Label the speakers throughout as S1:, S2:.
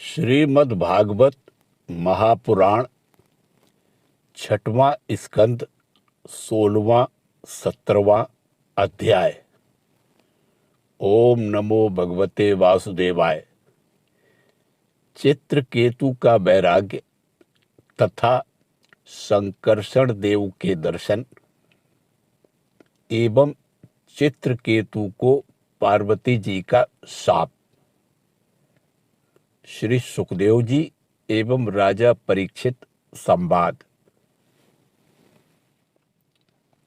S1: श्रीमद् भागवत महापुराण छठवां स्कंद 16वां 17वां अध्याय। ओम नमो भगवते वासुदेवाय। चित्रकेतु का वैराग्य तथा संकर्षण देव के दर्शन एवं चित्रकेतु को पार्वती जी का शाप। श्री सुखदेव जी एवं राजा परीक्षित संवाद।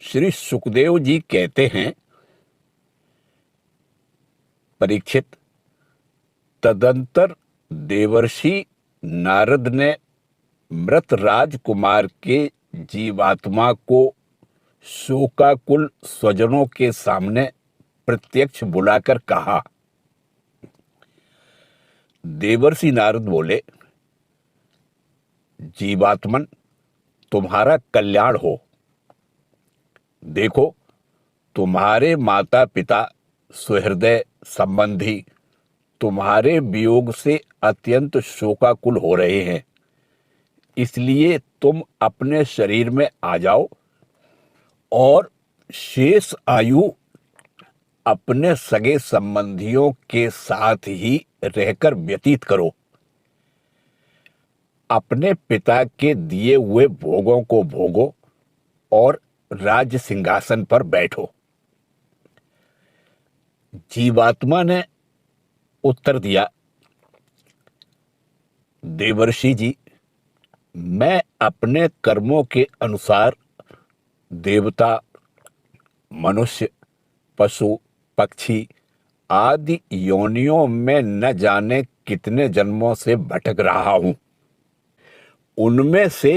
S1: श्री सुखदेव जी कहते हैं, परीक्षित, तदंतर देवर्षि नारद ने मृत राजकुमार के जीवात्मा को शोकाकुल स्वजनों के सामने प्रत्यक्ष बुलाकर कहा। देवर्षि नारद बोले, जीवात्मन, तुम्हारा कल्याण हो। देखो, तुम्हारे माता पिता सुहृदय संबंधी तुम्हारे वियोग से अत्यंत शोकाकुल हो रहे हैं। इसलिए तुम अपने शरीर में आ जाओ और शेष आयु अपने सगे संबंधियों के साथ ही रहकर व्यतीत करो। अपने पिता के दिए हुए भोगों को भोगो और राज सिंहासन पर बैठो। जीवात्मा ने उत्तर दिया, देवर्षि जी, मैं अपने कर्मों के अनुसार देवता, मनुष्य, पशु, पक्षी आदि योनियों में न जाने कितने जन्मों से भटक रहा हूं। उनमें से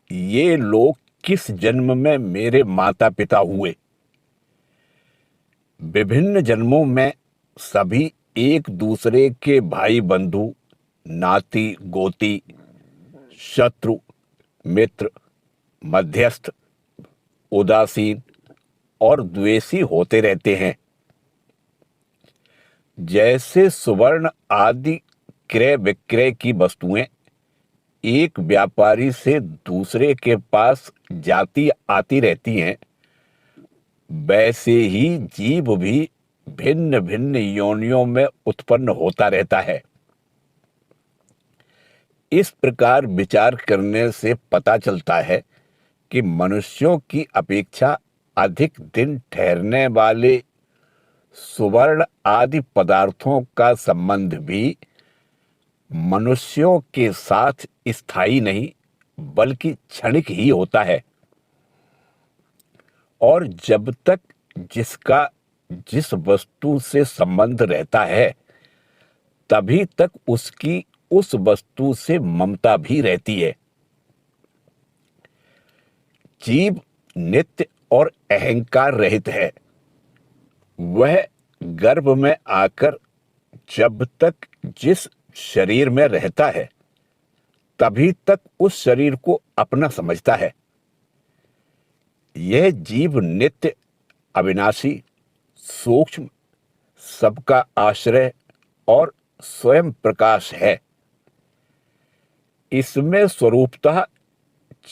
S1: ये लोग किस जन्म में मेरे माता पिता हुए। विभिन्न जन्मों में सभी एक दूसरे के भाई बंधु, नाती गोती, शत्रु, मित्र, मध्यस्थ, उदासीन और द्वेषी होते रहते हैं। जैसे सुवर्ण आदि क्रय विक्रय की वस्तुएं एक व्यापारी से दूसरे के पास जाती आती रहती हैं, वैसे ही जीव भी भिन्न भिन्न योनियों में उत्पन्न होता रहता है। इस प्रकार विचार करने से पता चलता है कि मनुष्यों की अपेक्षा अधिक दिन ठहरने वाले सुवर्ण आदि पदार्थों का संबंध भी मनुष्यों के साथ स्थायी नहीं बल्कि क्षणिक ही होता है, और जब तक जिसका जिस वस्तु से संबंध रहता है तभी तक उसकी उस वस्तु से ममता भी रहती है। जीव नित्य और अहंकार रहित है। वह गर्भ में आकर जब तक जिस शरीर में रहता है तभी तक उस शरीर को अपना समझता है। यह जीव नित्य, अविनाशी, सूक्ष्म, सबका आश्रय और स्वयं प्रकाश है। इसमें स्वरूपतः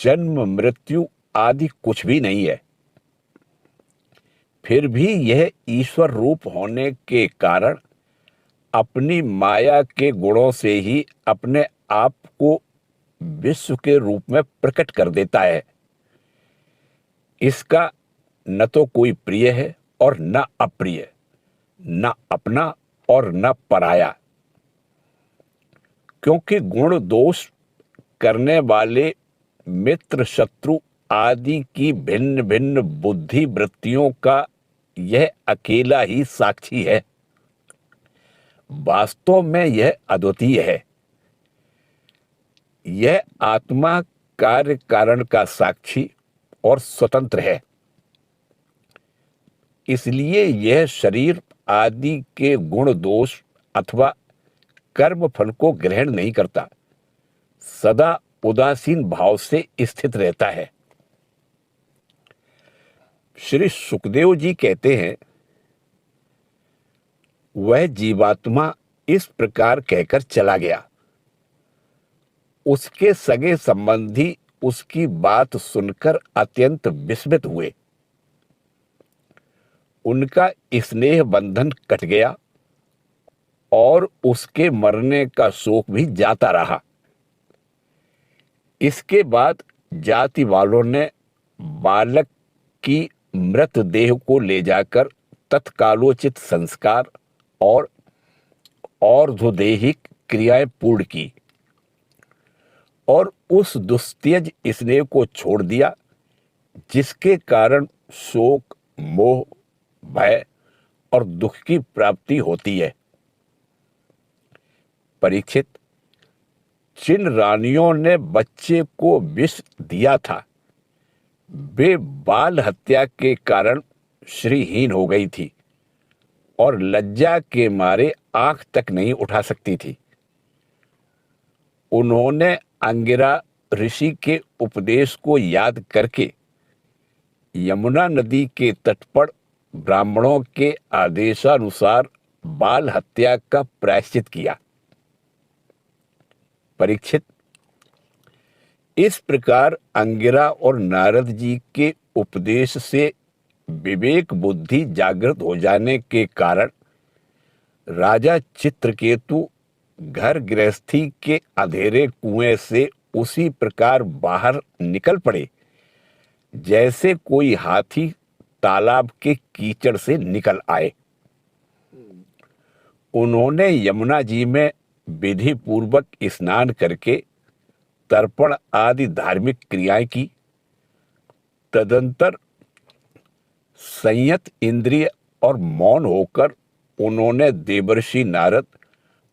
S1: जन्म मृत्यु आदि कुछ भी नहीं है। फिर भी यह ईश्वर रूप होने के कारण अपनी माया के गुणों से ही अपने आप को विश्व के रूप में प्रकट कर देता है। इसका न तो कोई प्रिय है और न अप्रिय, न अपना और न पराया। क्योंकि गुण दोष करने वाले मित्र शत्रु आदि की भिन्न भिन्न बुद्धि वृत्तियों का यह अकेला ही साक्षी है। वास्तव में यह अद्वितीय है। यह आत्मा कार्य कारण का साक्षी और स्वतंत्र है। इसलिए यह शरीर आदि के गुण दोष अथवा कर्म फल को ग्रहण नहीं करता, सदा उदासीन भाव से स्थित रहता है। श्री सुखदेव जी कहते हैं, वह जीवात्मा इस प्रकार कहकर चला गया। उसके सगे संबंधी उसकी बात सुनकर अत्यंत विस्मित हुए। उनका स्नेह बंधन कट गया और उसके मरने का शोक भी जाता रहा। इसके बाद जाति वालों ने बालक की मृतदेह को ले जाकर तत्कालोचित संस्कार और और्ध्वदेहिक क्रियाएं पूर्ण की और उस दुस्तेज स्नेह को छोड़ दिया जिसके कारण शोक, मोह, भय और दुख की प्राप्ति होती है। परीक्षित, जिन रानियों ने बच्चे को विष दिया था वे बाल हत्या के कारण श्रीहीन हो गई थी और लज्जा के मारे आंख तक नहीं उठा सकती थी। उन्होंने अंगिरा ऋषि के उपदेश को याद करके यमुना नदी के तट पर ब्राह्मणों के आदेशानुसार बाल हत्या का प्रायश्चित किया। परीक्षित, इस प्रकार अंगिरा और नारद जी के उपदेश से विवेक बुद्धि जागृत हो जाने के कारण राजा चित्रकेतु घर गृहस्थी के अंधेरे कुएं से उसी प्रकार बाहर निकल पड़े जैसे कोई हाथी तालाब के कीचड़ से निकल आए। उन्होंने यमुना जी में विधि पूर्वक स्नान करके तर्पण आदि धार्मिक क्रियाएं की। तदंतर संयत इंद्रिय और मौन होकर उन्होंने देवर्षि नारद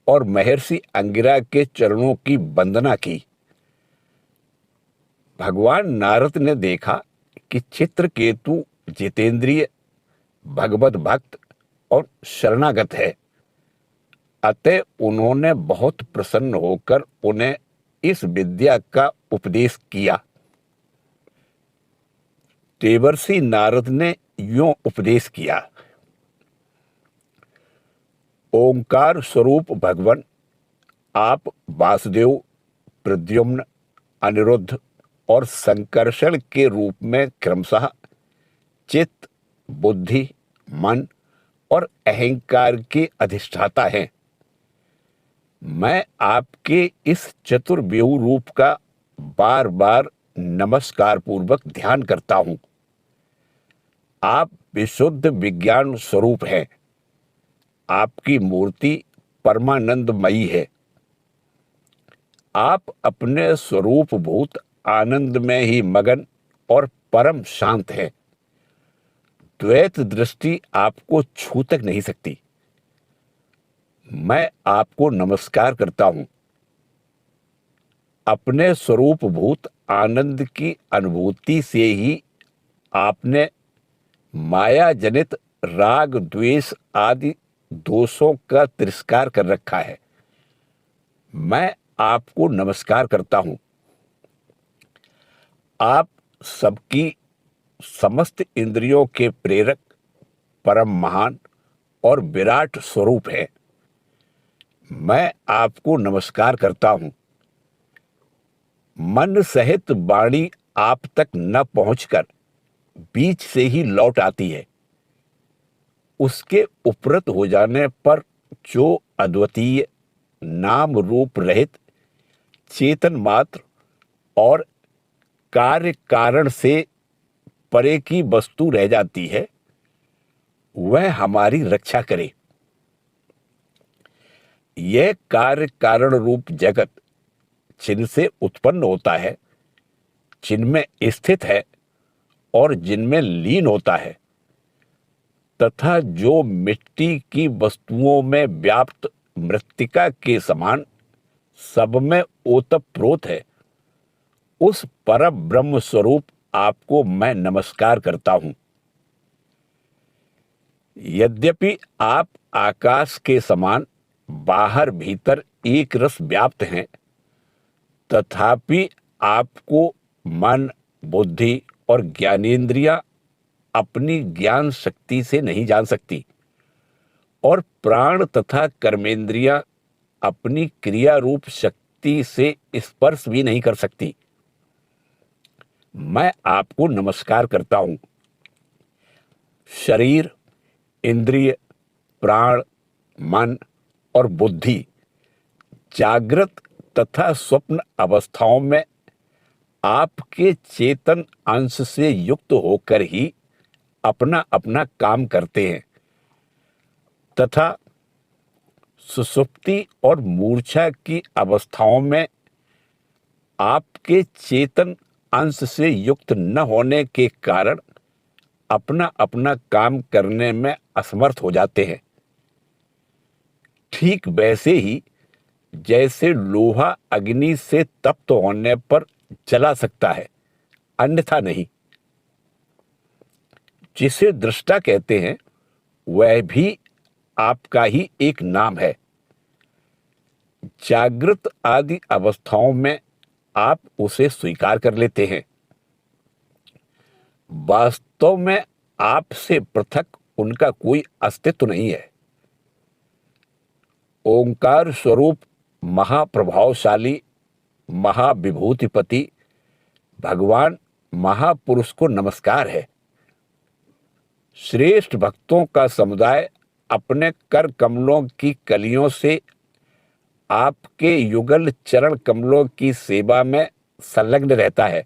S1: और महर्षि अंगिरा के चरणों की वंदना की। भगवान नारद ने देखा कि चित्रकेतु जितेंद्रिय, भगवत भक्त और शरणागत है, अतः उन्होंने बहुत प्रसन्न होकर उन्हें इस विद्या का उपदेश किया। देवर्षि नारद ने यूं उपदेश किया। ओंकार स्वरूप भगवान, आप वासुदेव, प्रद्युम्न, अनिरुद्ध और संकर्षण के रूप में क्रमशः चित्त, बुद्धि, मन और अहंकार के अधिष्ठाता हैं। मैं आपके इस चतुर्व्यूह रूप का बार बार नमस्कार पूर्वक ध्यान करता हूं। आप विशुद्ध विज्ञान स्वरूप हैं। आपकी मूर्ति परमानंदमयी है। आप अपने स्वरूप भूत आनंद में ही मगन और परम शांत हैं। द्वैत दृष्टि आपको छू तक नहीं सकती। मैं आपको नमस्कार करता हूं। अपने स्वरूप भूत आनंद की अनुभूति से ही आपने माया जनित राग, द्वेष आदि दोषों का तिरस्कार कर रखा है। मैं आपको नमस्कार करता हूं। आप सबकी समस्त इंद्रियों के प्रेरक, परम महान और विराट स्वरूप है। मैं आपको नमस्कार करता हूं। मन सहित वाणी आप तक न पहुंचकर बीच से ही लौट आती है। उसके उपरत हो जाने पर जो अद्वितीय, नाम रूप रहित, चेतन मात्र और कार्य कारण से परे की वस्तु रह जाती है, वह हमारी रक्षा करे। यह कार्य कारण रूप जगत जिनसे उत्पन्न होता है, जिनमें स्थित है और जिनमें लीन होता है, तथा जो मिट्टी की वस्तुओं में व्याप्त मृत्तिका के समान सब में ओतप्रोत है, उस परम ब्रह्म स्वरूप आपको मैं नमस्कार करता हूं। यद्यपि आप आकाश के समान बाहर भीतर एक रस व्याप्त हैं, तथापि आपको मन, बुद्धि और ज्ञानेंद्रियां अपनी ज्ञान शक्ति से नहीं जान सकती और प्राण तथा कर्मेंद्रियां अपनी क्रिया रूप शक्ति दृष्टि से स्पर्श भी नहीं कर सकती। मैं आपको नमस्कार करता हूं। शरीर, इंद्रिय, प्राण, मन और बुद्धि जागृत तथा स्वप्न अवस्थाओं में आपके चेतन अंश से युक्त होकर ही अपना अपना काम करते हैं तथा सुषुप्ति और मूर्छा की अवस्थाओं में आपके चेतन अंश से युक्त न होने के कारण अपना अपना काम करने में असमर्थ हो जाते हैं। ठीक वैसे ही जैसे लोहा अग्नि से तप्त होने पर जला सकता है, अन्यथा नहीं। जिसे दृष्टा कहते हैं वह भी आपका ही एक नाम है। जागृत आदि अवस्थाओं में आप उसे स्वीकार कर लेते हैं। वास्तव में आपसे पृथक उनका कोई अस्तित्व नहीं है। ओंकार स्वरूप महाप्रभावशाली महाविभूतिपति भगवान महापुरुष को नमस्कार है। श्रेष्ठ भक्तों का समुदाय अपने कर कमलों की कलियों से आपके युगल चरण कमलों की सेवा में संलग्न रहता है।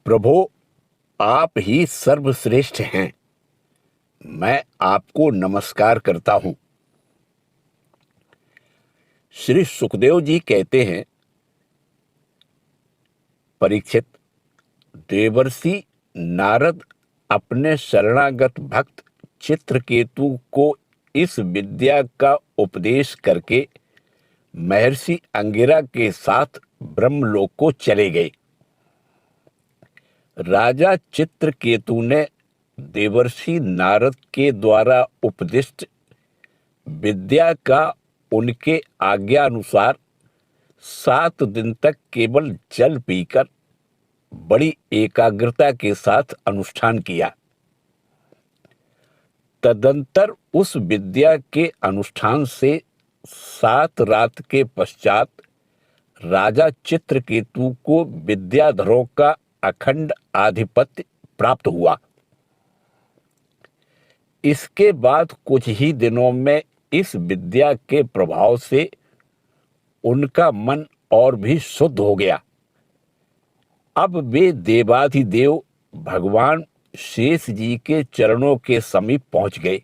S1: प्रभु, आप ही सर्वश्रेष्ठ हैं। मैं आपको नमस्कार करता हूं। श्री सुखदेव जी कहते हैं, परीक्षित, देवर्षि नारद अपने शरणागत भक्त चित्रकेतु को इस विद्या का उपदेश करके महर्षि अंगिरा के साथ ब्रह्मलोक को चले गए। राजा चित्रकेतु ने देवर्षि नारद के द्वारा उपदिष्ट विद्या का उनके आज्ञा अनुसार 7 दिन तक केवल जल पीकर बड़ी एकाग्रता के साथ अनुष्ठान किया। तदंतर उस विद्या के अनुष्ठान से 7 रात के पश्चात राजा चित्रकेतु को विद्याधरों का अखंड आधिपत्य प्राप्त हुआ। इसके बाद कुछ ही दिनों में इस विद्या के प्रभाव से उनका मन और भी शुद्ध हो गया। अब वे देवाधिदेव भगवान शेष जी के चरणों के समीप पहुंच गए।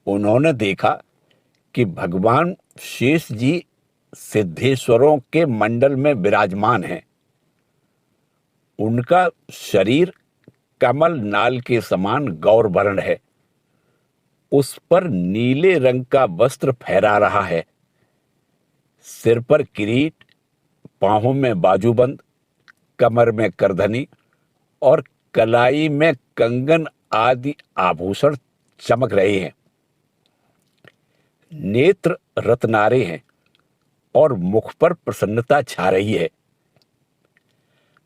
S1: उन्होंने देखा कि भगवान शेष जी सिद्धेश्वरों के मंडल में विराजमान हैं। उनका शरीर कमल नाल के समान गौर वर्ण है। उस पर नीले रंग का वस्त्र फहरा रहा है। सिर पर किरीट, पांवों में बाजूबंद, कमर में करधनी और कलाई में कंगन आदि आभूषण चमक रहे हैं। नेत्र रत्नारे हैं और मुख पर प्रसन्नता छा रही है।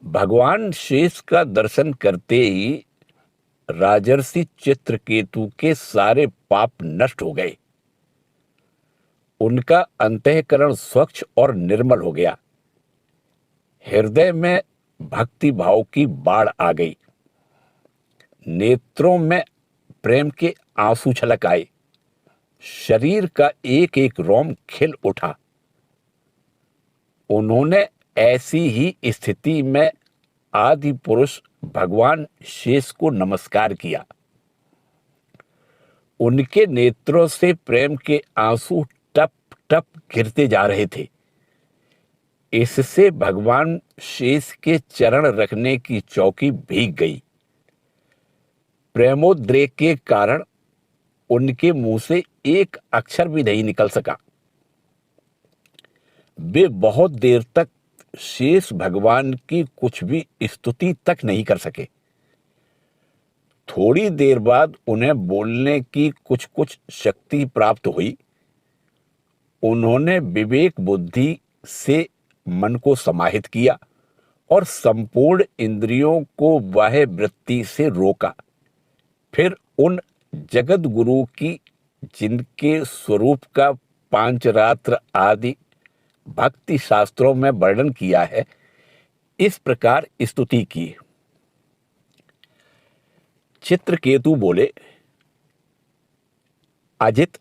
S1: भगवान शेष का दर्शन करते ही राजर्षि चित्रकेतु के सारे पाप नष्ट हो गए। उनका अंतःकरण स्वच्छ और निर्मल हो गया। हृदय में भक्ति भाव की बाढ़ आ गई। नेत्रों में प्रेम के आंसू छलक आए। शरीर का एक एक रोम खिल उठा। उन्होंने ऐसी ही स्थिति में आदि पुरुष भगवान शेष को नमस्कार किया। उनके नेत्रों से प्रेम के आंसू टप टप गिरते जा रहे थे। इससे भगवान शेष के चरण रखने की चौकी भीग गई। प्रेमोद्रेक के कारण उनके मुंह से एक अक्षर भी नहीं निकल सका। वे बहुत देर तक शेष भगवान की कुछ भी स्तुति तक नहीं कर सके। थोड़ी देर बाद उन्हें बोलने की कुछ कुछ शक्ति प्राप्त हुई। उन्होंने विवेक बुद्धि से मन को समाहित किया और संपूर्ण इंद्रियों को बाह्य वृत्ति से रोका। फिर उन जगत गुरु की, जिनके स्वरूप का पांचरात्र आदि भक्ति शास्त्रों में वर्णन किया है, इस प्रकार स्तुति की। चित्रकेतु बोले, अजित,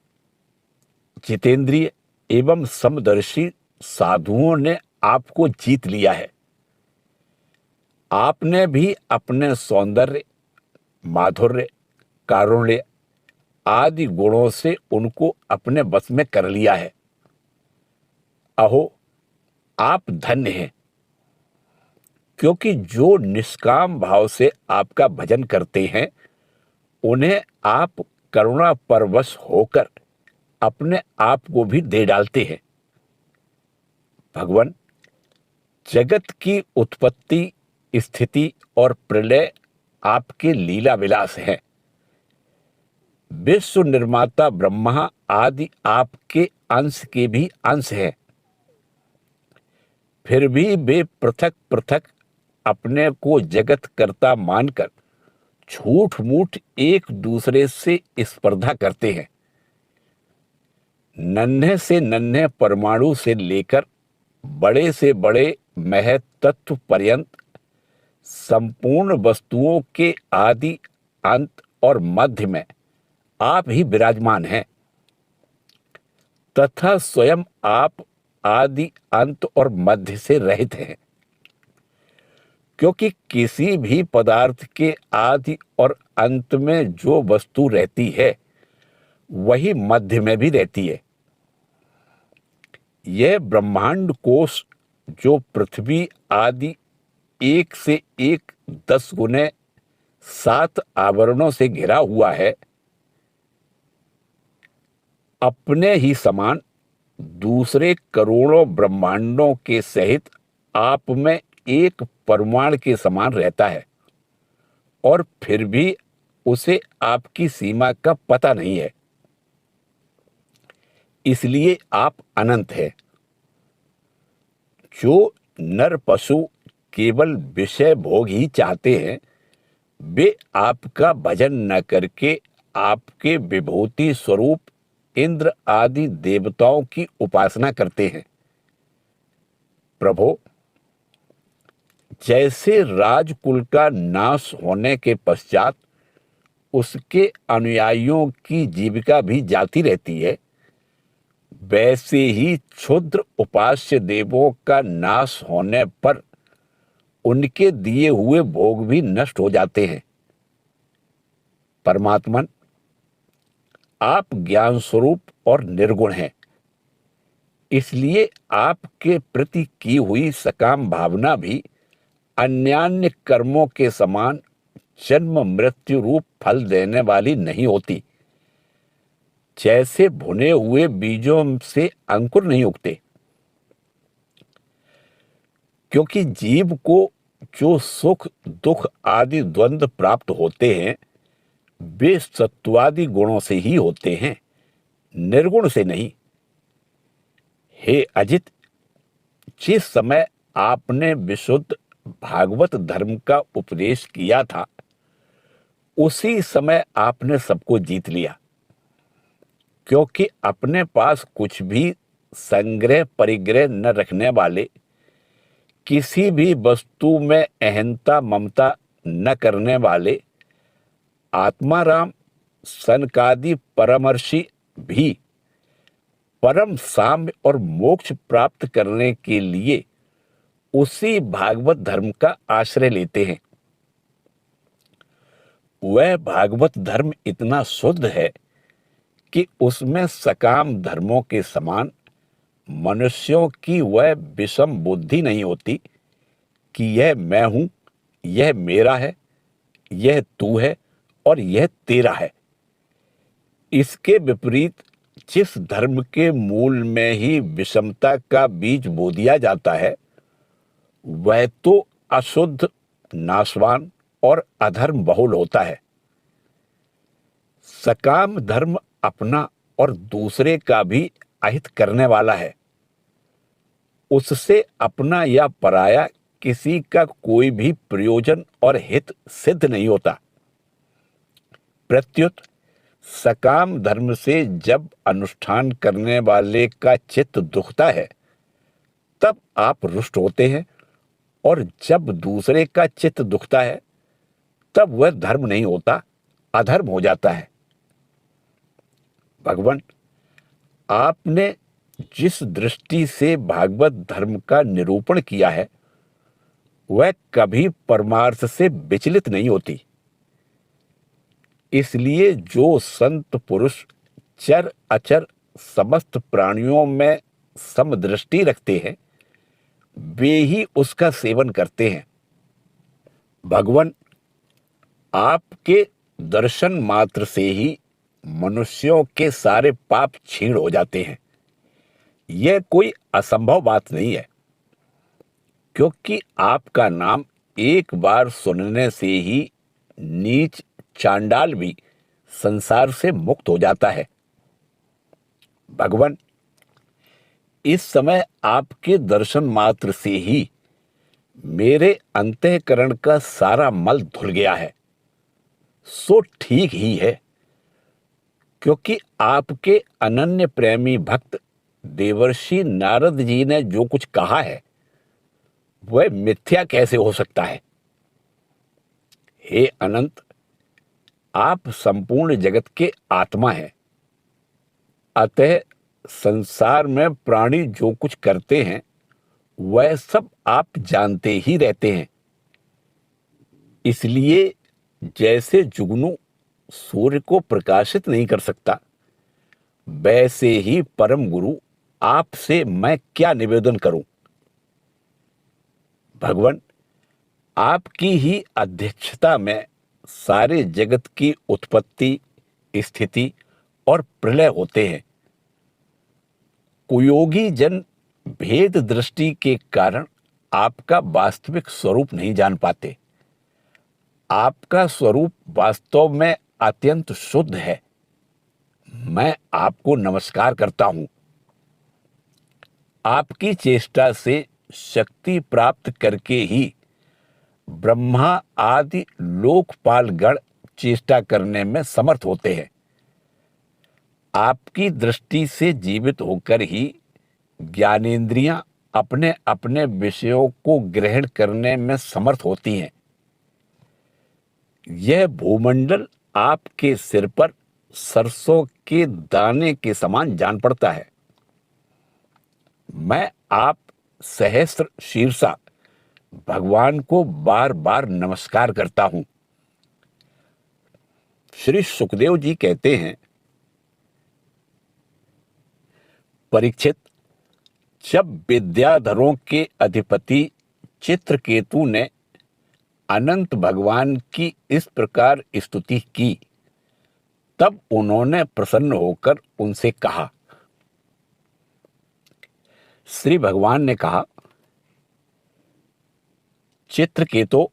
S1: जितेंद्रिय एवं समदर्शी साधुओं ने आपको जीत लिया है। आपने भी अपने सौंदर्य, माधुर्य, कारुण्य आदि गुणों से उनको अपने वश में कर लिया है। अहो, आप धन्य हैं, क्योंकि जो निष्काम भाव से आपका भजन करते हैं उन्हें आप करुणा परवश होकर अपने आप को भी दे डालते हैं। भगवान, जगत की उत्पत्ति, स्थिति और प्रलय आपके लीला विलास हैं। विश्व निर्माता ब्रह्मा आदि आपके अंश के भी अंश हैं। फिर भी वे पृथक पृथक अपने को जगत कर्ता मानकर झूठ मूठ एक दूसरे से स्पर्धा करते हैं। नन्हे से नन्हे परमाणु से लेकर बड़े से बड़े महत तत्व पर्यंत संपूर्ण वस्तुओं के आदि, अंत और मध्य में आप ही विराजमान हैं, तथा स्वयं आप आदि, अंत और मध्य से रहित हैं। क्योंकि किसी भी पदार्थ के आदि और अंत में जो वस्तु रहती है वही मध्य में भी रहती है। यह ब्रह्मांड कोश जो पृथ्वी आदि एक से एक 10 गुने 7 आवरणों से घिरा हुआ है, अपने ही समान दूसरे करोड़ों ब्रह्मांडों के सहित आप में एक परमाणु के समान रहता है, और फिर भी उसे आपकी सीमा का पता नहीं है। इसलिए आप अनंत हैं। जो नर पशु केवल विषय भोग ही चाहते हैं, वे आपका भजन न करके आपके विभूति स्वरूप इंद्र आदि देवताओं की उपासना करते हैं। प्रभो, जैसे राजकुल का नाश होने के पश्चात उसके अनुयायियों की जीविका भी जाती रहती है, वैसे ही क्षुद्र उपास्य देवों का नाश होने पर उनके दिए हुए भोग भी नष्ट हो जाते हैं। परमात्मन, आप ज्ञान स्वरूप और निर्गुण हैं, इसलिए आपके प्रति की हुई सकाम भावना भी अन्यान्य कर्मों के समान जन्म मृत्यु रूप फल देने वाली नहीं होती। जैसे भुने हुए बीजों से अंकुर नहीं उगते। क्योंकि जीव को जो सुख दुख आदि द्वंद्व प्राप्त होते हैं वे सत्वादि गुणों से ही होते हैं, निर्गुण से नहीं। हे अजित, जिस समय आपने विशुद्ध भागवत धर्म का उपदेश किया था उसी समय आपने सबको जीत लिया। क्योंकि अपने पास कुछ भी संग्रह परिग्रह न रखने वाले, किसी भी वस्तु में अहंता ममता न करने वाले आत्माराम सनकादि परमर्षि भी परम साम्य और मोक्ष प्राप्त करने के लिए उसी भागवत धर्म का आश्रय लेते हैं। वह भागवत धर्म इतना शुद्ध है कि उसमें सकाम धर्मों के समान मनुष्यों की वह विषम बुद्धि नहीं होती कि यह मैं हूं, यह मेरा है, यह तू है और यह तेरा है। इसके विपरीत जिस धर्म के मूल में ही विषमता का बीज बो दिया जाता है वह तो अशुद्ध, नाशवान और अधर्म बहुल होता है। सकाम धर्म अपना और दूसरे का भी अहित करने वाला है। उससे अपना या पराया किसी का कोई भी प्रयोजन और हित सिद्ध नहीं होता। प्रत्युत सकाम धर्म से जब अनुष्ठान करने वाले का चित्त दुखता है तब आप रुष्ट होते हैं, और जब दूसरे का चित्त दुखता है तब वह धर्म नहीं होता, अधर्म हो जाता है। भगवान, आपने जिस दृष्टि से भागवत धर्म का निरूपण किया है वह कभी परमार्थ से विचलित नहीं होती। इसलिए जो संत पुरुष चर अचर समस्त प्राणियों में समदृष्टि रखते हैं वे ही उसका सेवन करते हैं। भगवान, आपके दर्शन मात्र से ही मनुष्यों के सारे पाप क्षीण हो जाते हैं। यह कोई असंभव बात नहीं है, क्योंकि आपका नाम एक बार सुनने से ही नीच चांडाल भी संसार से मुक्त हो जाता है। भगवान, इस समय आपके दर्शन मात्र से ही मेरे अंतःकरण का सारा मल धुल गया है। सो ठीक ही है, क्योंकि आपके अनन्य प्रेमी भक्त देवर्षि नारद जी ने जो कुछ कहा है वह मिथ्या कैसे हो सकता है। हे अनंत, आप संपूर्ण जगत के आत्मा हैं, अतः संसार में प्राणी जो कुछ करते हैं वह सब आप जानते ही रहते हैं। इसलिए जैसे जुगनू सूर्य को प्रकाशित नहीं कर सकता, वैसे ही परम गुरु आपसे मैं क्या निवेदन करूं। भगवान, आपकी ही अध्यक्षता में सारे जगत की उत्पत्ति, स्थिति और प्रलय होते हैं। कुयोगी जन भेद दृष्टि के कारण आपका वास्तविक स्वरूप नहीं जान पाते। आपका स्वरूप वास्तव में अत्यंत शुद्ध है। मैं आपको नमस्कार करता हूं। आपकी चेष्टा से शक्ति प्राप्त करके ही ब्रह्मा आदि लोकपाल गण चेष्टा करने में समर्थ होते हैं। आपकी दृष्टि से जीवित होकर ही ज्ञानेंद्रियां अपने अपने विषयों को ग्रहण करने में समर्थ होती हैं। यह भूमंडल आपके सिर पर सरसों के दाने के समान जान पड़ता है। मैं आप सहस्त्र शीर्षा भगवान को बार बार नमस्कार करता हूं। श्री सुखदेव जी कहते हैं, परीक्षित, जब विद्याधरों के अधिपति चित्रकेतु ने अनंत भगवान की इस प्रकार स्तुति की तब उन्होंने प्रसन्न होकर उनसे कहा। श्री भगवान ने कहा, चित्रकेतु,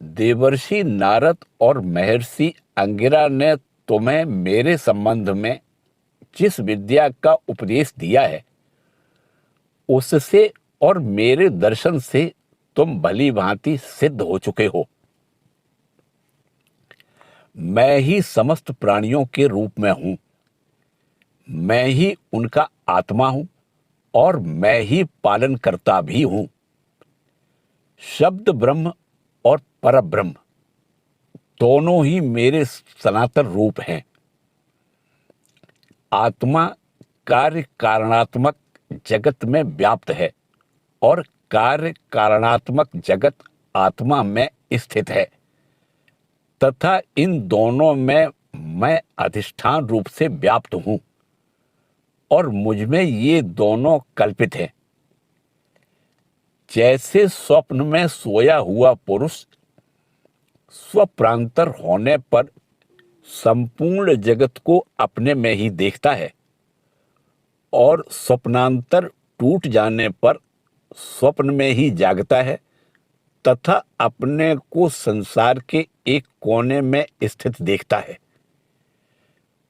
S1: देवर्षि नारद और महर्षि अंगिरा ने तुम्हें मेरे संबंध में जिस विद्या का उपदेश दिया है उससे और मेरे दर्शन से तुम भली भांति सिद्ध हो चुके हो। मैं ही समस्त प्राणियों के रूप में हूं, मैं ही उनका आत्मा हूं और मैं ही पालन करता भी हूं। शब्द ब्रह्म और परब्रह्म दोनों ही मेरे सनातन रूप हैं। आत्मा कार्य कारणात्मक जगत में व्याप्त है और कार्य कारणात्मक जगत आत्मा में स्थित है, तथा इन दोनों में मैं अधिष्ठान रूप से व्याप्त हूं और मुझमें ये दोनों कल्पित हैं। जैसे स्वप्न में सोया हुआ पुरुष स्वप्रांतर होने पर संपूर्ण जगत को अपने में ही देखता है और स्वप्नांतर टूट जाने पर स्वप्न में ही जागता है तथा अपने को संसार के एक कोने में स्थित देखता है,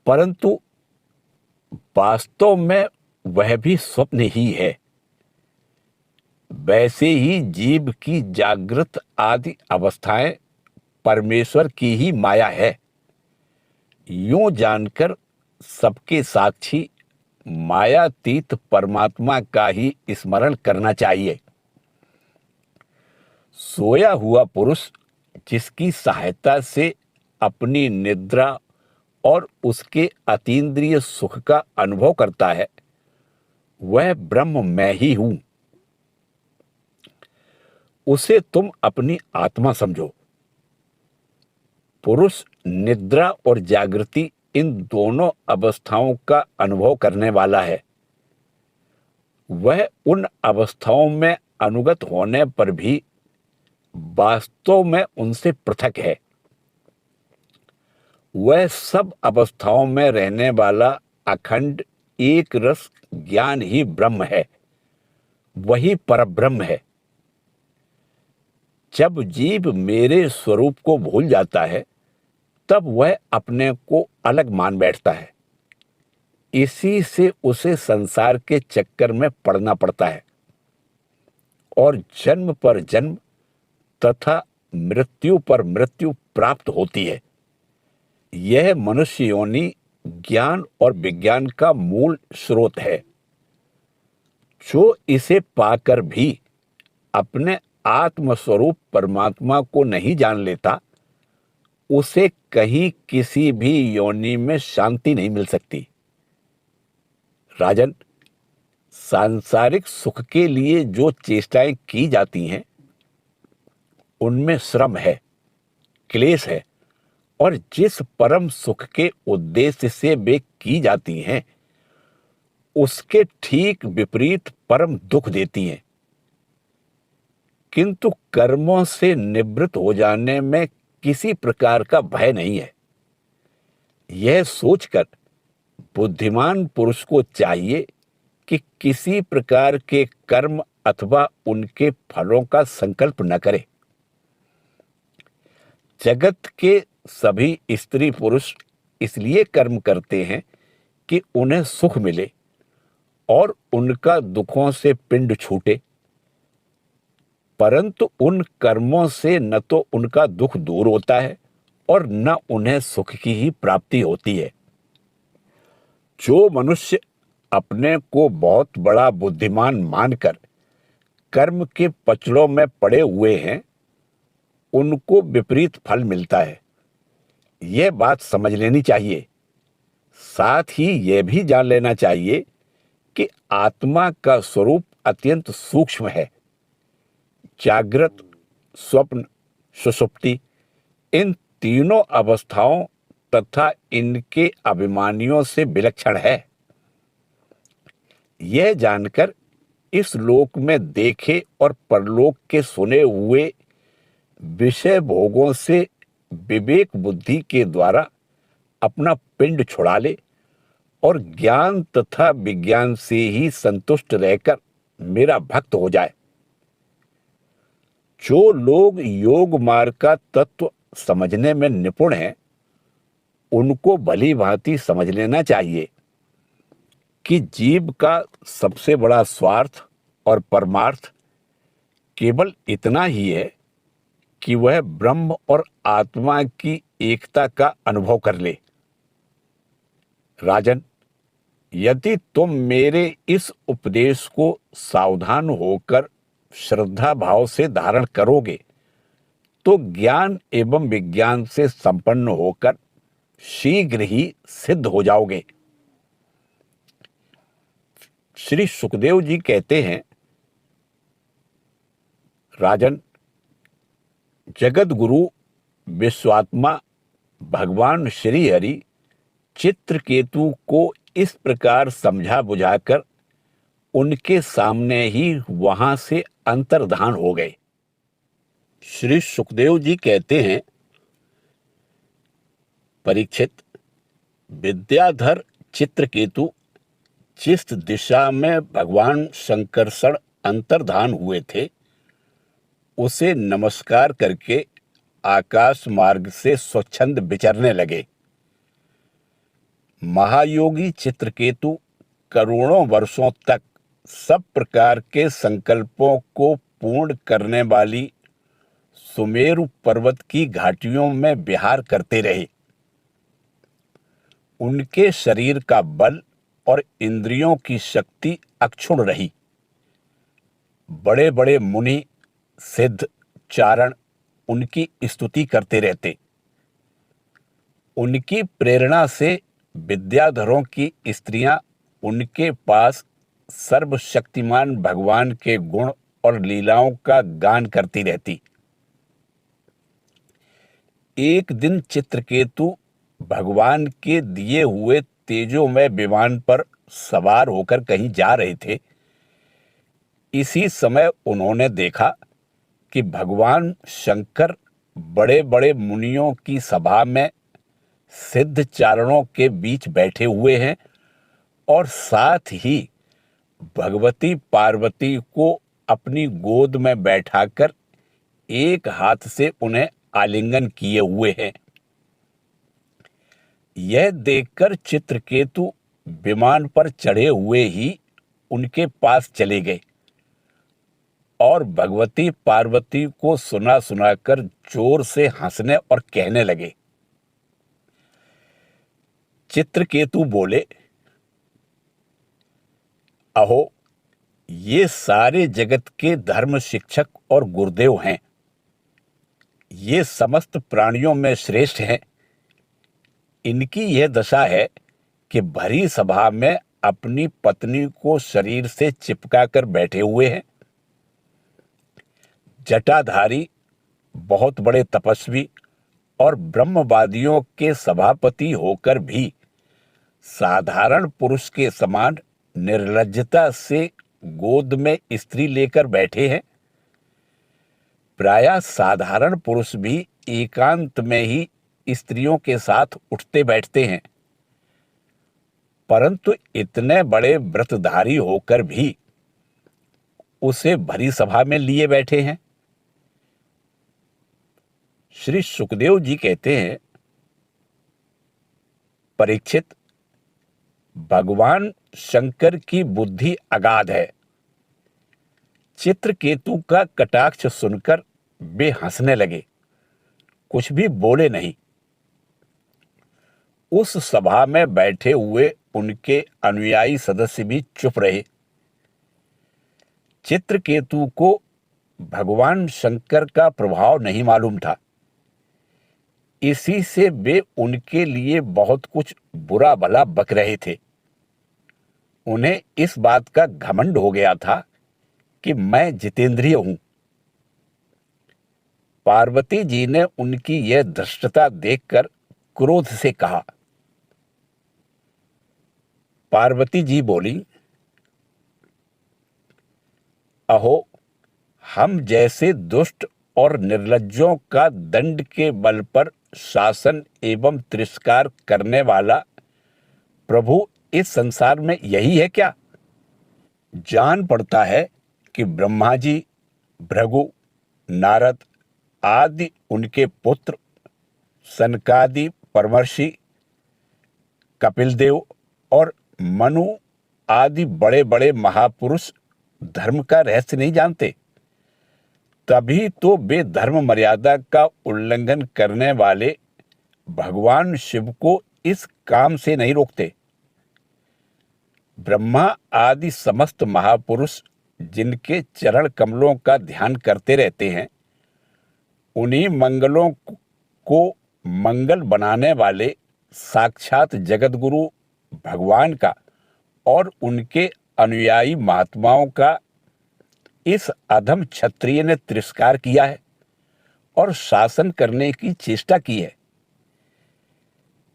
S1: परंतु वास्तव में वह भी स्वप्न ही है। वैसे ही जीव की जागृत आदि अवस्थाएं परमेश्वर की ही माया है। यूं जानकर सबके साक्षी मायातीत परमात्मा का ही स्मरण करना चाहिए। सोया हुआ पुरुष जिसकी सहायता से अपनी निद्रा और उसके अतीन्द्रिय सुख का अनुभव करता है, वह ब्रह्म मैं ही हूं। उसे तुम अपनी आत्मा समझो। पुरुष निद्रा और जागृति इन दोनों अवस्थाओं का अनुभव करने वाला है। वह उन अवस्थाओं में अनुगत होने पर भी वास्तव में उनसे पृथक है। वह सब अवस्थाओं में रहने वाला अखंड एक रस ज्ञान ही ब्रह्म है, वही परब्रह्म है। जब जीव मेरे स्वरूप को भूल जाता है, तब वह अपने को अलग मान बैठता है। इसी से उसे संसार के चक्कर में पड़ना पड़ता है और जन्म पर जन्म तथा मृत्यु पर मृत्यु प्राप्त होती है। यह मनुष्य योनि ज्ञान और विज्ञान का मूल स्रोत है। जो इसे पाकर भी अपने आत्मस्वरूप परमात्मा को नहीं जान लेता, उसे कहीं किसी भी योनि में शांति नहीं मिल सकती। राजन, सांसारिक सुख के लिए जो चेष्टाएं की जाती हैं, उनमें श्रम है, क्लेश है, और जिस परम सुख के उद्देश्य से वे की जाती हैं, उसके ठीक विपरीत परम दुख देती हैं। किंतु कर्मों से निवृत्त हो जाने में किसी प्रकार का भय नहीं है। यह सोचकर बुद्धिमान पुरुष को चाहिए कि किसी प्रकार के कर्म अथवा उनके फलों का संकल्प न करे। जगत के सभी स्त्री पुरुष इसलिए कर्म करते हैं कि उन्हें सुख मिले और उनका दुखों से पिंड छूटे, परंतु उन कर्मों से न तो उनका दुख दूर होता है और न उन्हें सुख की ही प्राप्ति होती है। जो मनुष्य अपने को बहुत बड़ा बुद्धिमान मानकर कर्म के पचड़ों में पड़े हुए हैं, उनको विपरीत फल मिलता है। यह बात समझ लेनी चाहिए। साथ ही यह भी जान लेना चाहिए कि आत्मा का स्वरूप अत्यंत सूक्ष्म है। जागृत, स्वप्न, सुषुप्ति, इन तीनों अवस्थाओं तथा इनके अभिमानियों से विलक्षण है। यह जानकर इस लोक में देखे और परलोक के सुने हुए विषय भोगों से विवेक बुद्धि के द्वारा अपना पिंड छुड़ा ले और ज्ञान तथा विज्ञान से ही संतुष्ट रहकर मेरा भक्त हो जाए। जो लोग योग मार्ग का तत्व समझने में निपुण हैं, उनको भली भांति समझ लेना चाहिए कि जीव का सबसे बड़ा स्वार्थ और परमार्थ केवल इतना ही है कि वह ब्रह्म और आत्मा की एकता का अनुभव कर ले। राजन, यदि तुम मेरे इस उपदेश को सावधान होकर श्रद्धा भाव से धारण करोगे, तो ज्ञान एवं विज्ञान से संपन्न होकर शीघ्र ही सिद्ध हो जाओगे। श्री सुखदेव जी कहते हैं, राजन, जगत गुरु विश्वात्मा भगवान श्री हरि चित्रकेतु को इस प्रकार समझा बुझाकर उनके सामने ही वहां से अंतर्धान हो गए। श्री सुखदेव जी कहते हैं, परीक्षित, विद्याधर चित्रकेतु जिस दिशा में भगवान शंकरषण अंतर्धान हुए थे, उसे नमस्कार करके आकाश मार्ग से स्वच्छंद विचरने लगे। महायोगी चित्रकेतु करोड़ों वर्षों तक सब प्रकार के संकल्पों को पूर्ण करने वाली सुमेरु पर्वत की घाटियों में विहार करते रहे। उनके शरीर का बल और इंद्रियों की शक्ति अक्षुण्ण रही। बड़े बड़े मुनि, सिद्ध, चारण उनकी स्तुति करते रहते। उनकी प्रेरणा से विद्याधरों की स्त्रियां उनके पास सर्वशक्तिमान भगवान के गुण और लीलाओं का गान करती रहती। एक दिन चित्रकेतु भगवान के दिए हुए तेजोमय विमान पर सवार होकर कहीं जा रहे थे। इसी समय उन्होंने देखा कि भगवान शंकर बड़े बड़े मुनियों की सभा में सिद्ध चारणों के बीच बैठे हुए हैं और साथ ही भगवती पार्वती को अपनी गोद में बैठाकर एक हाथ से उन्हें आलिंगन किए हुए हैं। यह देखकर चित्रकेतु विमान पर चढ़े हुए ही उनके पास चले गए और भगवती पार्वती को सुना सुनाकर जोर से हंसने और कहने लगे। चित्रकेतु बोले, अहो, ये सारे जगत के धर्म शिक्षक और गुरुदेव हैं। ये समस्त प्राणियों में श्रेष्ठ हैं। इनकी यह दशा है कि भरी सभा में अपनी पत्नी को शरीर से चिपका कर बैठे हुए हैं। जटाधारी, बहुत बड़े तपस्वी और ब्रह्मवादियों के सभापति होकर भी साधारण पुरुष के समान निर्लज्जता से गोद में स्त्री लेकर बैठे हैं। प्रायः साधारण पुरुष भी एकांत में ही स्त्रियों के साथ उठते बैठते हैं, परंतु इतने बड़े व्रतधारी होकर भी उसे भरी सभा में लिए बैठे हैं। श्री सुखदेव जी कहते हैं, परीक्षित, भगवान शंकर की बुद्धि अगाध है। चित्रकेतु का कटाक्ष सुनकर वे हंसने लगे, कुछ भी बोले नहीं। उस सभा में बैठे हुए उनके अनुयायी सदस्य भी चुप रहे। चित्रकेतु को भगवान शंकर का प्रभाव नहीं मालूम था। इसी से वे उनके लिए बहुत कुछ बुरा भला बक रहे थे। उन्हें इस बात का घमंड हो गया था कि मैं जितेंद्रिय हूं। पार्वती जी ने उनकी यह धृष्टता देखकर क्रोध से कहा। पार्वती जी बोली, अहो, हम जैसे दुष्ट और निर्लज्जों का दंड के बल पर शासन एवं तिरस्कार करने वाला प्रभु इस संसार में यही है क्या? जान पड़ता है कि ब्रह्मा जी, भृगु, नारद आदि उनके पुत्र, सनकादि परमर्षि, कपिल देव और मनु आदि बड़े बड़े महापुरुष धर्म का रहस्य नहीं जानते। तभी तो वे धर्म मर्यादा का उल्लंघन करने वाले भगवान शिव को इस काम से नहीं रोकते। ब्रह्मा आदि समस्त महापुरुष जिनके चरण कमलों का ध्यान करते रहते हैं, उन्हीं मंगलों को मंगल बनाने वाले साक्षात जगतगुरु भगवान का और उनके अनुयायी महात्माओं का इस अधम क्षत्रिय ने तिरस्कार किया है और शासन करने की चेष्टा की है।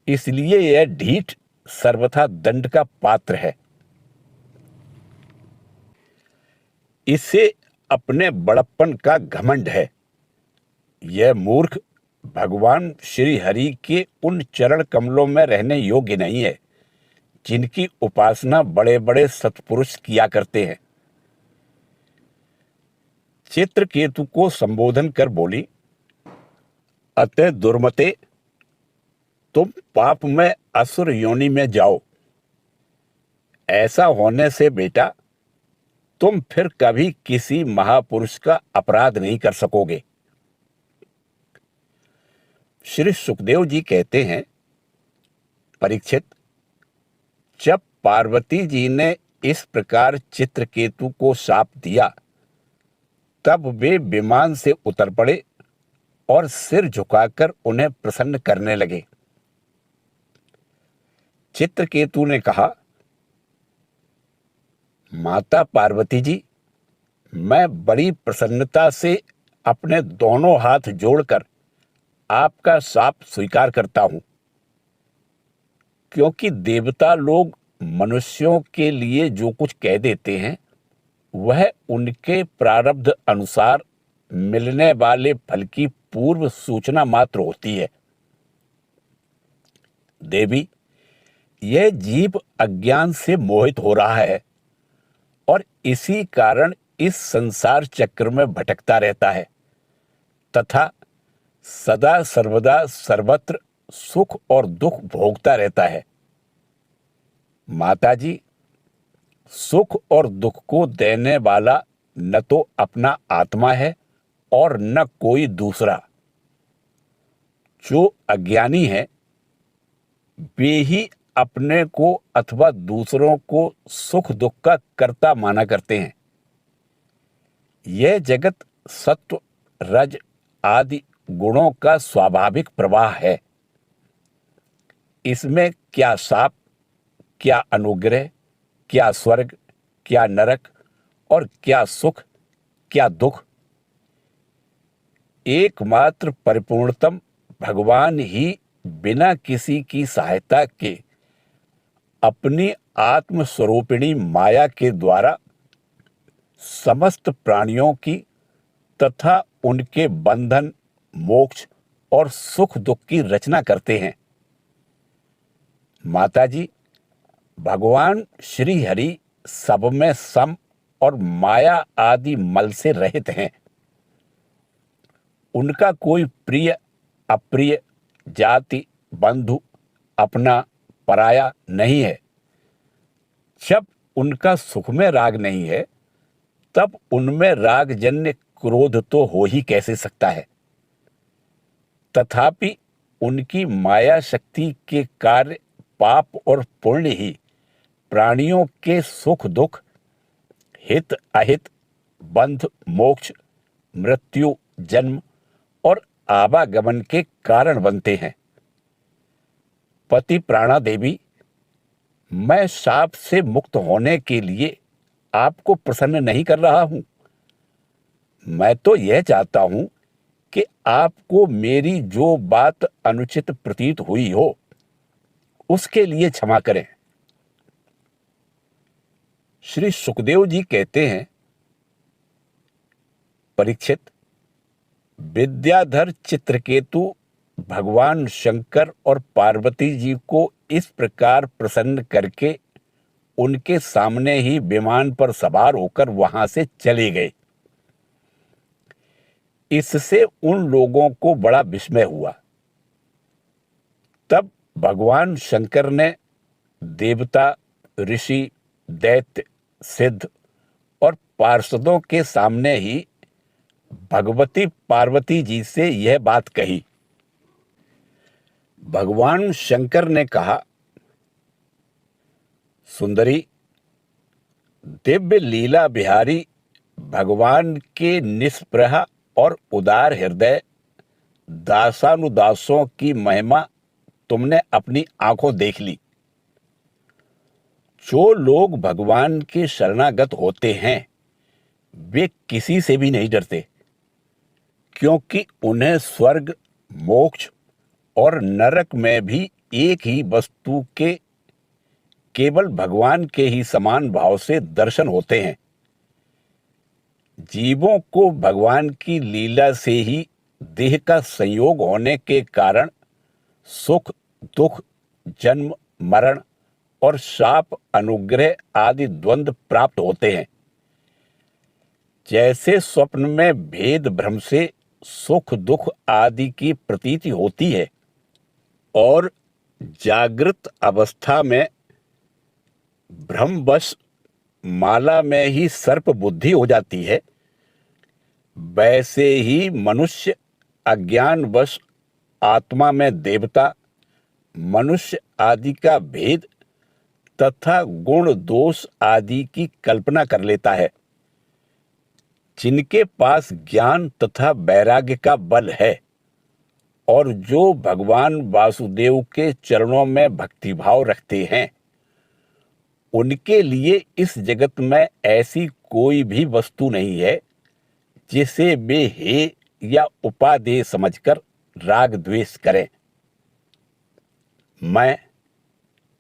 S1: इसलिए यह ढीठ सर्वथा दंड का पात्र है। इसे अपने बड़प्पन का घमंड है। यह मूर्ख भगवान श्री हरि के उन चरण कमलों में रहने योग्य नहीं है जिनकी उपासना बड़े बड़े सत्पुरुष किया करते हैं। चित्रकेतु को संबोधन कर बोली, अतः दुर्मते, तुम पाप में असुर योनि में जाओ। ऐसा होने से बेटा तुम फिर कभी किसी महापुरुष का अपराध नहीं कर सकोगे। श्री सुखदेव जी कहते हैं, परीक्षित, जब पार्वती जी ने इस प्रकार चित्रकेतु को शाप दिया, तब वे विमान से उतर पड़े और सिर झुकाकर उन्हें प्रसन्न करने लगे। चित्रकेतु ने कहा, माता पार्वती जी, मैं बड़ी प्रसन्नता से अपने दोनों हाथ जोड़कर आपका शाप स्वीकार करता हूं, क्योंकि देवता लोग मनुष्यों के लिए जो कुछ कह देते हैं वह उनके प्रारब्ध अनुसार मिलने वाले फल की पूर्व सूचना मात्र होती है। देवी, यह जीव अज्ञान से मोहित हो रहा है और इसी कारण इस संसार चक्र में भटकता रहता है तथा सदा सर्वदा सर्वत्र सुख और दुख भोगता रहता है। माताजी, सुख और दुख को देने वाला न तो अपना आत्मा है और न कोई दूसरा। जो अज्ञानी है वे ही अपने को अथवा दूसरों को सुख दुख का कर्ता माना करते हैं। यह जगत सत्व रज आदि गुणों का स्वाभाविक प्रवाह है। इसमें क्या शाप, क्या अनुग्रह, क्या स्वर्ग, क्या नरक और क्या सुख, क्या दुख, एकमात्र परिपूर्णतम भगवान ही बिना किसी की सहायता के अपनी आत्मस्वरूपिणी माया के द्वारा समस्त प्राणियों की तथा उनके बंधन, मोक्ष और सुख दुख की रचना करते हैं। माताजी, भगवान श्री हरि सब में सम और माया आदि मल से रहित हैं। उनका कोई प्रिय अप्रिय, जाति, बंधु, अपना पराया नहीं है। जब उनका सुख में राग नहीं है, तब उनमें रागजन्य क्रोध तो हो ही कैसे सकता है। तथापि उनकी माया शक्ति के कार्य पाप और पुण्य ही प्राणियों के सुख दुख, हित अहित, बंध मोक्ष, मृत्यु जन्म और आवागमन के कारण बनते हैं। पति प्राणा देवी, मैं शाप से मुक्त होने के लिए आपको प्रसन्न नहीं कर रहा हूं। मैं तो यह चाहता हूं कि आपको मेरी जो बात अनुचित प्रतीत हुई हो उसके लिए क्षमा करें। श्री सुखदेव जी कहते हैं, परीक्षित, विद्याधर चित्रकेतु भगवान शंकर और पार्वती जी को इस प्रकार प्रसन्न करके उनके सामने ही विमान पर सवार होकर वहां से चले गए। इससे उन लोगों को बड़ा विस्मय हुआ। तब भगवान शंकर ने देवता, ऋषि, दैत्य, सिद्ध और पार्षदों के सामने ही भगवती पार्वती जी से यह बात कही। भगवान शंकर ने कहा, सुंदरी, दिव्य लीला बिहारी भगवान के निष्प्रह और उदार हृदय दासानुदासों की महिमा तुमने अपनी आंखों देख ली। जो लोग भगवान के शरणागत होते हैं वे किसी से भी नहीं डरते, क्योंकि उन्हें स्वर्ग, मोक्ष और नरक में भी एक ही वस्तु के केवल भगवान के ही समान भाव से दर्शन होते हैं। जीवों को भगवान की लीला से ही देह का संयोग होने के कारण सुख दुख, जन्म मरण और शाप अनुग्रह आदि द्वंद्व प्राप्त होते हैं। जैसे स्वप्न में भेद भ्रम से सुख दुख आदि की प्रतीति होती है और जागृत अवस्था में भ्रमवश माला में ही सर्प बुद्धि हो जाती है, वैसे ही मनुष्य अज्ञानवश आत्मा में देवता, मनुष्य आदि का भेद तथा गुण दोष आदि की कल्पना कर लेता है। जिनके पास ज्ञान तथा वैराग्य का बल है और जो भगवान वासुदेव के चरणों में भक्तिभाव रखते हैं, उनके लिए इस जगत में ऐसी कोई भी वस्तु नहीं है जिसे वे हे या उपादेय समझकर राग द्वेष करें। मैं,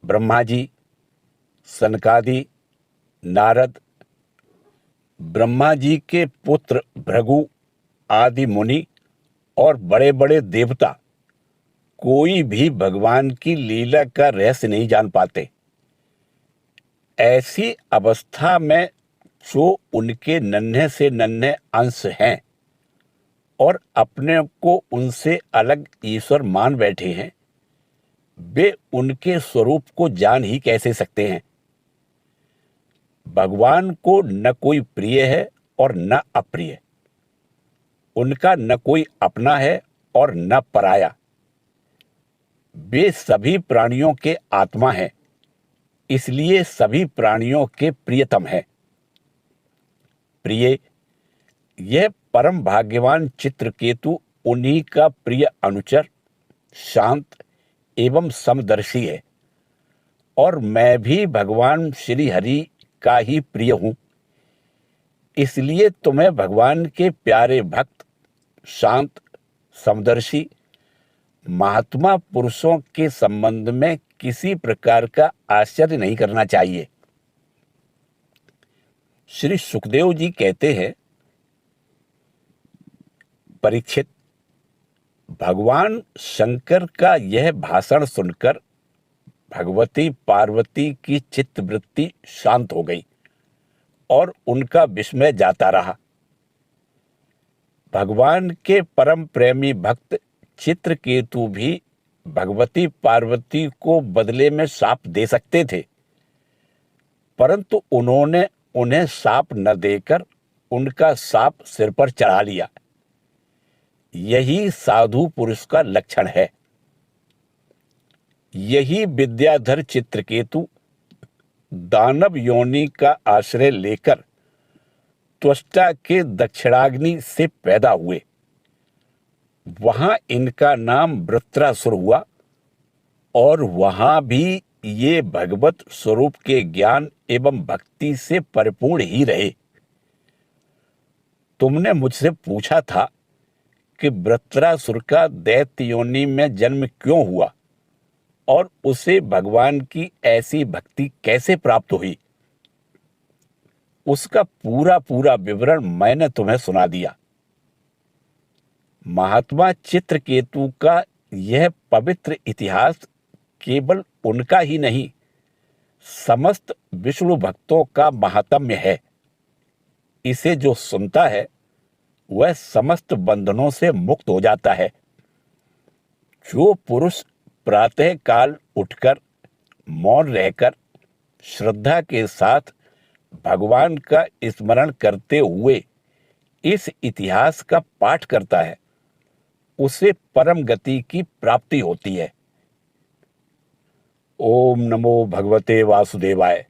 S1: ब्रह्मा जी, सनकादि, नारद, ब्रह्मा जी के पुत्र भृगु आदि मुनि और बड़े बड़े देवता कोई भी भगवान की लीला का रहस्य नहीं जान पाते। ऐसी अवस्था में जो उनके नन्हे से नन्हे अंश हैं और अपने को उनसे अलग ईश्वर मान बैठे हैं, वे उनके स्वरूप को जान ही कैसे सकते हैं। भगवान को न कोई प्रिय है और न अप्रिय, उनका न कोई अपना है और न पराया। वे सभी प्राणियों के आत्मा हैं, इसलिए सभी प्राणियों के प्रियतम है। प्रिय, यह परम भाग्यवान चित्रकेतु उन्हीं का प्रिय अनुचर, शांत एवं समदर्शी है और मैं भी भगवान श्री हरि का ही प्रिय हूं। इसलिए तुम्हें भगवान के प्यारे भक्त, शांत, समदर्शी, महात्मा पुरुषों के संबंध में किसी प्रकार का आश्चर्य नहीं करना चाहिए। श्री सुखदेव जी कहते हैं, परीक्षित, भगवान शंकर का यह भाषण सुनकर भगवती पार्वती की चित्तवृत्ति शांत हो गई और उनका विस्मय जाता रहा। भगवान के परम प्रेमी भक्त चित्रकेतु भी भगवती पार्वती को बदले में शाप दे सकते थे, परंतु उन्होंने उन्हें शाप न देकर उनका शाप सिर पर चढ़ा लिया। यही साधु पुरुष का लक्षण है। यही विद्याधर चित्रकेतु दानव योनि का आश्रय लेकर त्वष्टा के दक्षिणाग्नि से पैदा हुए। वहां इनका नाम वृत्रासुर हुआ और वहां भी ये भगवत स्वरूप के ज्ञान एवं भक्ति से परिपूर्ण ही रहे। तुमने मुझसे पूछा था कि वृत्रासुर का दैत्य योनि में जन्म क्यों हुआ और उसे भगवान की ऐसी भक्ति कैसे प्राप्त हुई। उसका पूरा पूरा विवरण मैंने तुम्हें सुना दिया। महात्मा चित्रकेतु का यह पवित्र इतिहास केवल उनका ही नहीं, समस्त विष्णु भक्तों का महात्म्य है। इसे जो सुनता है वह समस्त बंधनों से मुक्त हो जाता है। जो पुरुष प्रातः काल उठकर मौन रहकर श्रद्धा के साथ भगवान का स्मरण करते हुए इस इतिहास का पाठ करता है, उसे परम गति की प्राप्ति होती है। ओम नमो भगवते वासुदेवाय।